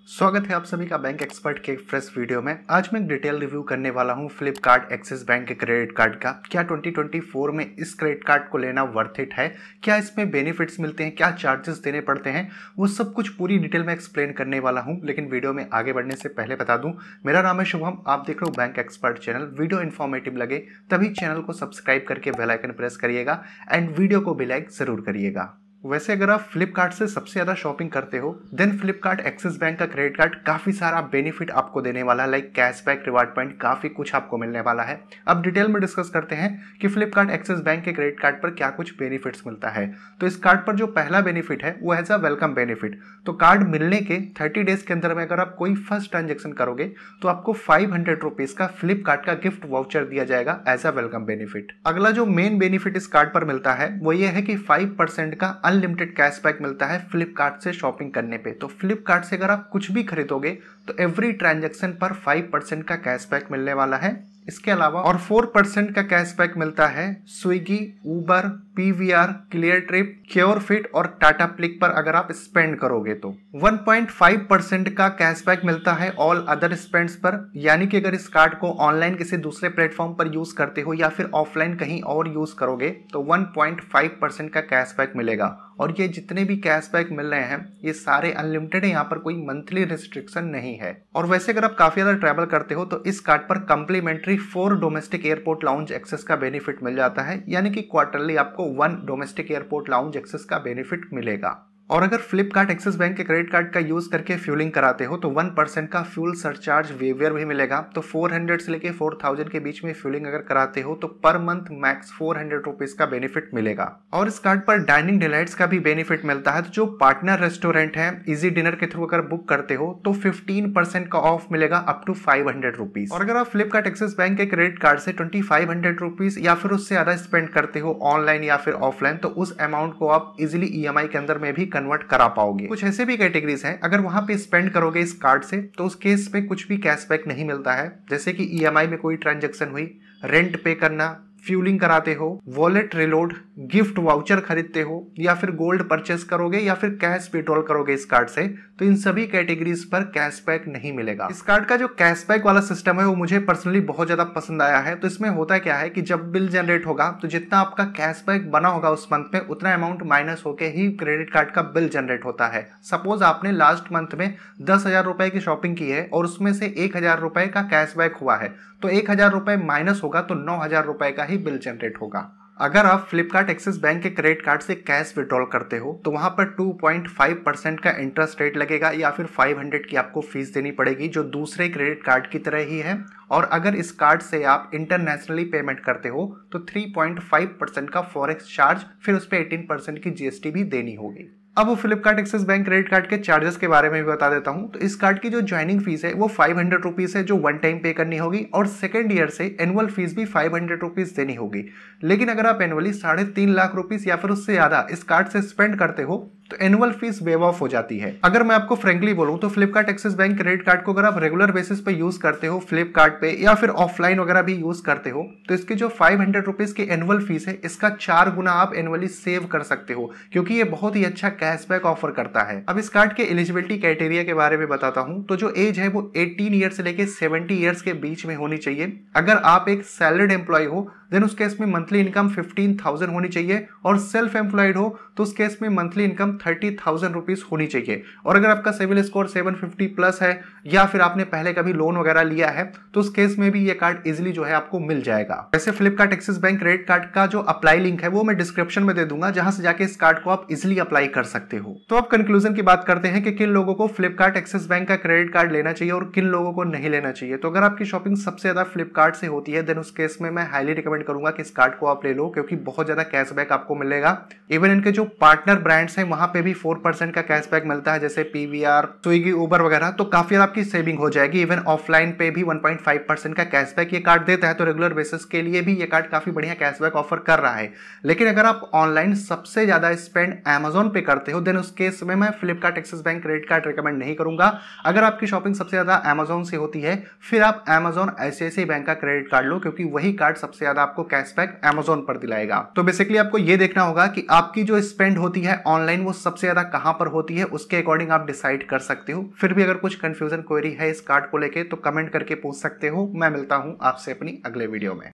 स्वागत है आप सभी का बैंक एक्सपर्ट के फ्रेश वीडियो में। आज मैं एक डिटेल रिव्यू करने वाला हूं फ्लिपकार्ट एक्सिस बैंक के क्रेडिट कार्ड का। क्या 2024 में इस क्रेडिट कार्ड को लेना वर्थ इट है, क्या इसमें बेनिफिट्स मिलते हैं, क्या चार्जेस देने पड़ते हैं, वो सब कुछ पूरी डिटेल में एक्सप्लेन करने वाला हूं। लेकिन वीडियो में आगे बढ़ने से पहले बता दूं, मेरा नाम है शुभम, आप देख रहे हो bank expert channel. Video informative लगे तभी चैनल को सब्सक्राइब करके बेल आइकन प्रेस करिएगा एंड वीडियो को भी लाइक जरूर करिएगा। वैसे अगर आप फ्लिपकार्ट से सबसे ज़्यादा शॉपिंग करते हो देन फ्लिपकार्ट एक्सिस बैंक का क्रेडिट कार्ड काफ़ी सारा बेनिफिट आपको देने वाला है, लाइक कैशबैक, रिवार्ड पॉइंट, काफ़ी कुछ आपको मिलने वाला है। अब डिटेल में डिस्कस करते हैं कि फ्लिपकार्ट एक्सिस बैंक के क्रेडिट कार्ड पर क्या कुछ बेनिफिट्स मिलता है। तो इस कार्ड पर जो पहला बेनिफिट है वो एज अ वेलकम बेनिफिट। तो कार्ड मिलने के 30 डेज के अंदर में अगर आप कोई फर्स्ट ट्रांजेक्शन करोगे तो आपको 500 रुपीज़ का फ्लिपकार्ट का गिफ्ट वाउचर दिया जाएगा एज अ वेलकम बेनिफिट। अगला जो मेन बेनिफिट इस कार्ड पर मिलता है वो ये है कि 5% का अनलिमिटेड कैशबैक मिलता है फ्लिपकार्ट से शॉपिंग करने पे। तो फ्लिपकार्ट से अगर आप कुछ भी खरीदोगे तो एवरी ट्रांजैक्शन पर 5% का कैशबैक मिलने वाला है। इसके अलावा और 4% का कैशबैक मिलता है Swiggy, Uber, PVR, Cleartrip, Curefit और टाटा क्लिक पर अगर आप स्पेंड करोगे तो 1.5% का कैशबैक मिलता है ऑल अदर स्पेंड्स पर। यानी कि अगर इस कार्ड को ऑनलाइन किसी दूसरे प्लेटफॉर्म पर यूज करते हो या फिर ऑफलाइन कहीं और यूज करोगे तो 1.5% का कैशबैक मिलेगा। और ये जितने भी कैशबैक मिल रहे हैं ये सारे अनलिमिटेड है, यहाँ पर कोई मंथली रिस्ट्रिक्शन नहीं है। और वैसे अगर आप काफी ज्यादा ट्रैवल करते हो तो इस कार्ड पर complimentary 4 domestic airport lounge access का बेनिफिट मिल जाता है। यानी कि क्वार्टरली आपको 1 डोमेस्टिक एयरपोर्ट लाउंज एक्सेस का बेनिफिट मिलेगा। और अगर फ्लिपकार्ट एक्सिस बैंक के क्रेडिट कार्ड का यूज करके फ्यूलिंग कराते हो तो 1% का फ्यूल सरचार्ज वेवियर भी मिलेगा। तो 400 से लेके 4000 के बीच में फ्यूलिंग अगर कराते हो तो पर मंथ मैक्स 400 रुपीज का बेनिफिट मिलेगा। और इस कार्ड पर डाइनिंग डिलाइट्स का भी बेनिफिट मिलता है। तो जो पार्टनर रेस्टोरेंट है इजी डिनर के थ्रू अगर बुक करते हो तो 15% का ऑफ मिलेगा अप टू 500 रुपीज। और अगर आप फ्लिपकार्ट एक्सिस बैंक के क्रेडिट कार्ड से 2500 रुपीज या फिर उससे ज्यादा स्पेंड करते हो ऑनलाइन या फिर ऑफलाइन तो उस अमाउंट को आप इजिली EMI के अंदर में भी कन्वर्ट करा पाओगे। कुछ ऐसे भी कैटेगरीज हैं अगर वहां पे स्पेंड करोगे इस कार्ड से तो उस केस पे कुछ भी कैशबैक नहीं मिलता है, जैसे कि EMI में कोई ट्रांजैक्शन हुई, रेंट पे करना, फ्यूलिंग कराते हो, वॉलेट रिलोड, गिफ्ट वाउचर खरीदते हो या फिर गोल्ड परचेस करोगे या फिर कैश विड्रॉल करोगे इस कार्ड से तो इन सभी कैटेगरीज पर कैशबैक नहीं मिलेगा। इस कार्ड का जो कैशबैक वाला सिस्टम है वो मुझे पर्सनली बहुत ज्यादा पसंद आया है। तो इसमें होता क्या है कि जब बिल जनरेट होगा तो जितना आपका कैशबैक बना होगा उस मंथ में उतना अमाउंट माइनस होके ही क्रेडिट कार्ड का बिल जनरेट होता है। सपोज आपने लास्ट मंथ में 10,000 रुपए की शॉपिंग की है और उसमें से 1,000 रुपए का कैशबैक हुआ है तो 1,000 रुपए माइनस होगा तो 9,000 रुपए का ही बिल जनरेट होगा। अगर आप फ्लिपकार्ट एक्सिस बैंक के क्रेडिट कार्ड से कैश विड्रॉल करते हो तो वहां पर 2.5% का इंटरेस्ट रेट लगेगा या फिर 500 की आपको फीस देनी पड़ेगी जो दूसरे क्रेडिट कार्ड की तरह ही है। और अगर इस कार्ड से आप इंटरनेशनली पेमेंट करते हो तो 3.5% का फॉरेक्स चार्ज, फिर उस पर 18% की GST भी देनी होगी। अब वो Flipkart Axis bank credit card के चार्जेस के बारे में भी बता देता हूं। तो इस कार्ड की जो ज्वाइनिंग फीस है वो 500 रुपीज है जो वन टाइम पे करनी होगी और सेकेंड ईयर से एनुअल फीस भी 500 रुपीज देनी होगी। लेकिन अगर आप एनुअली 3.5 लाख रुपीज या फिर उससे ज्यादा इस कार्ड से स्पेंड करते हो तो एनुअल फीस वेव ऑफ हो जाती है। अगर मैं आपको फ्रेंकली बोलूं तो Flipkart Axis bank credit card को अगर आप रेगुलर बेसिस पे यूज करते हो फ्लिपकार्ट पे या फिर ऑफलाइन वगैरह भी यूज करते हो तो इसकी जो 500 रुपीज की एनुअल फीस है इसका 4 गुना आप एनुअली सेव कर सकते हो क्योंकि ये बहुत ही अच्छा कैशबैक ऑफर करता है। अब इस कार्ड के एलिजिबिलिटी क्राइटेरिया के बारे में बताता हूं। तो जो एज है वो 18 ईयर से लेके 70 ईयर्स के बीच में होनी चाहिए। अगर आप एक सैलरीड एम्प्लॉय हो देन उस केस में मंथली इनकम 15,000 होनी चाहिए और सेल्फ एम्प्लॉयड हो तो उस केस में मंथली इनकम 30,000 रुपीज होनी चाहिए। और अगर आपका सिविल स्कोर 750 प्लस है या फिर आपने पहले कभी लोन वगैरह लिया है तो उस केस में भी ये कार्ड इजिली जो है आपको मिल जाएगा। वैसे Flipkart Axis bank credit card का जो अप्लाई लिंक है वो मैं डिस्क्रिप्शन में दे दूंगा जहां से जाके इस कार्ड को आप इजिली अप्लाई कर सकते हो। तो अब कंक्लूजन की बात करते हैं कि किन लोगों को फ्लिपकार्ट एक्सिस बैंक का क्रेडिट कार्ड लेना चाहिए और किन लोगों को नहीं लेना चाहिए। तो अगर आपकी शॉपिंग सबसे ज्यादा फ्लिपकार्ट से होती है देन उस केस में मैं हाईली रिकमेंड करूंगा इस कार्ड को आप ले लो क्योंकि बहुत ज्यादा कैशबैक आपको मिलेगा। इवन इनके जो पार्टनर ब्रांड्स हैं वहां पे भी 4% का कैशबैक मिलता है जैसे पीवीआर, स्विगी, उबर वगैरह। तो काफी आपकी सेविंग हो जाएगी। इवन ऑफलाइन पे भी 1.5% का कैशबैक ये कार्ड देता है तो रेगुलर बेसिस के लिए भी ये कार्ड काफी बढ़िया कैशबैक ऑफर कर रहा है। लेकिन अगर आप ऑनलाइन सबसे ज्यादा स्पेंड Amazon पे करते हो देन उस केस में मैं Flipkart Axis bank credit card recommend नहीं करूंगा। अगर आपकी शॉपिंग सबसे ज्यादा Amazon से होती है फिर आप Amazon ICICI बैंक का क्रेडिट कार्ड लो क्योंकि वही कार्ड सबसे ज्यादा आपको कैशबैक Amazon पर दिलाएगा। तो बेसिकली आपको ये देखना होगा कि आपकी जो स्पेंड होती है ऑनलाइन वो वो सबसे ज्यादा कहां पर होती है, उसके अकॉर्डिंग आप डिसाइड कर सकते हो। फिर भी अगर कुछ कंफ्यूजन क्वेरी है इस कार्ड को लेके तो कमेंट करके पूछ सकते हो। मैं मिलता हूं आपसे अपनी अगले वीडियो में।